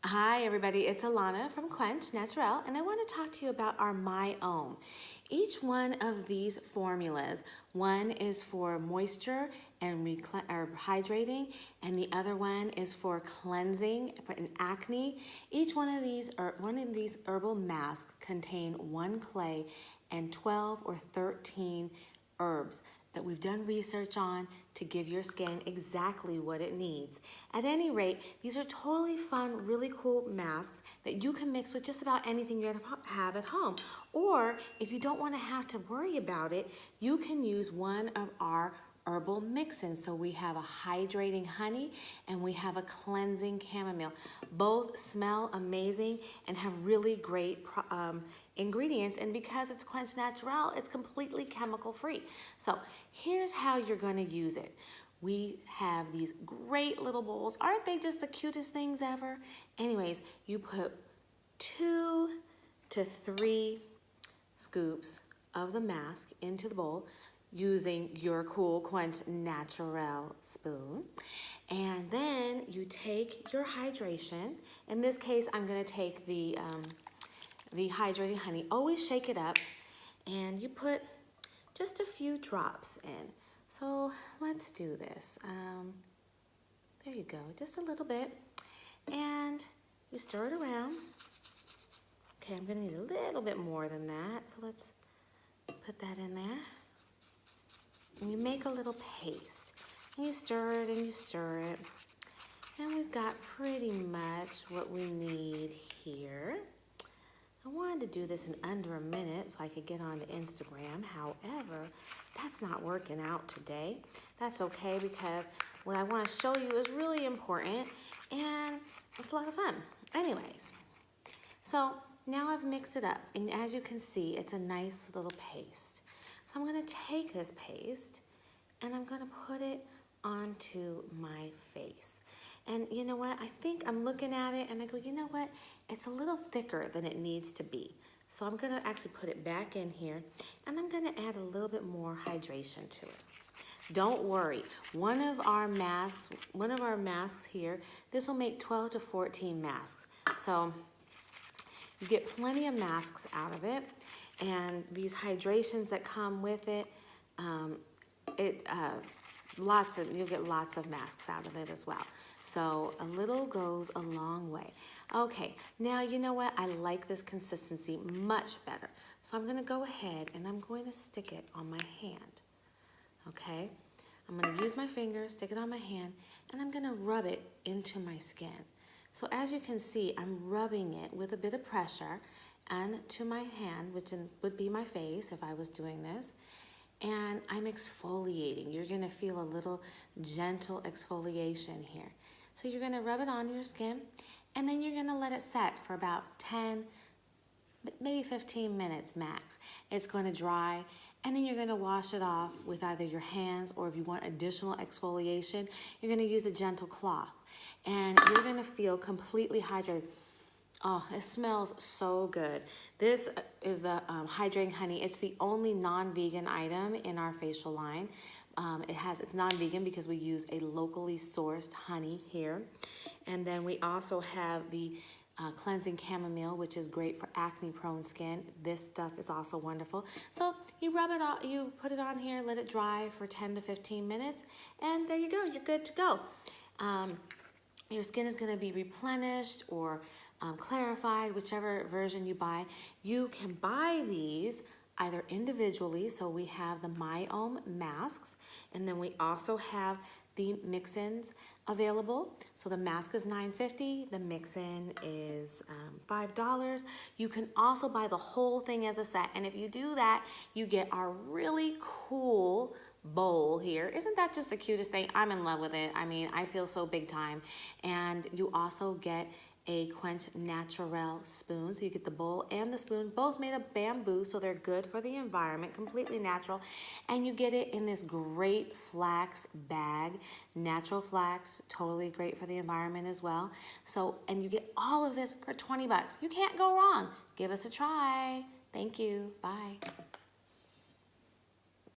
Hi everybody, it's Alana from Quench Naturel, and I want to talk to you about our My Ohm. Each one of these formulas, one is for moisture and hydrating, and the other one is for cleansing and acne. Each one of these herbal masks contain 1 clay and 12 or 13 herbs that we've done research on to give your skin exactly what it needs. At any rate, these are totally fun, really cool masks that you can mix with just about anything you have at home. Or if you don't want to have to worry about it, you can use one of our herbal mix-ins. So we have a hydrating honey and we have a cleansing chamomile. Both smell amazing and have really great ingredients, and because it's Quench Naturel, it's completely chemical free. So here's how you're going to use it. We have these great little bowls. Aren't they just the cutest things ever? Anyways, you put 2 to 3 scoops of the mask into the bowl using your cool Quench Naturel spoon. And then you take your hydration. In this case, I'm going to take the hydrating honey. Always shake it up, and you put just a few drops in. So let's do this. There you go, just a little bit. And you stir it around. Okay, I'm gonna need a little bit more than that, so let's put that in there. And you make a little paste. And you stir it and you stir it. And we've got pretty much what we need here. I wanted to do this in under a minute so I could get onto Instagram. However, that's not working out today. That's okay, because what I want to show you is really important and it's a lot of fun. Anyways, so now I've mixed it up, and as you can see, it's a nice little paste. So I'm going to take this paste and I'm going to put it onto my face. And you know what? I think I'm looking at it and I go, you know what? It's a little thicker than it needs to be. So I'm going to actually put it back in here, and I'm going to add a little bit more hydration to it. Don't worry. One of our masks here, this will make 12 to 14 masks. So you get plenty of masks out of it, and these hydrations that come with it, you'll get lots of masks out of it as well. So a little goes a long way. Okay, now you know what? I like this consistency much better. So I'm going to go ahead and I'm going to stick it on my hand. Okay, I'm going to use my finger, stick it on my hand, and I'm going to rub it into my skin. So as you can see, I'm rubbing it with a bit of pressure and to my hand, which would be my face if I was doing this. And I'm exfoliating. You're going to feel a little gentle exfoliation here. So you're going to rub it on your skin, and then you're going to let it set for about 10, maybe 15 minutes max. It's going to dry, and then you're going to wash it off with either your hands, or if you want additional exfoliation, you're going to use a gentle cloth. And you're going to feel completely hydrated. Oh, it smells so good. This is the hydrating honey. It's the only non-vegan item in our facial line. It's non-vegan because we use a locally sourced honey here. And then we also have the cleansing chamomile, which is great for acne-prone skin. This stuff is also wonderful. So you rub it on, you put it on here, let it dry for 10 to 15 minutes, and there you go. You're good to go. Your skin is going to be replenished or clarified, whichever version you buy. You can buy these either individually, so we have the My Ohm masks, and then we also have the mix-ins available. So the mask is $9.50, the mix-in is $5. You can also buy the whole thing as a set, and if you do that, you get our really cool bowl here. Isn't that just the cutest thing? I'm in love with it. I mean, I feel so big time. And you also get a Quench Naturel spoon. So you get the bowl and the spoon, both made of bamboo, so they're good for the environment, completely natural. And you get it in this great flax bag, natural flax, totally great for the environment as well. So, and you get all of this for 20 bucks. You can't go wrong. Give us a try. Thank you. Bye.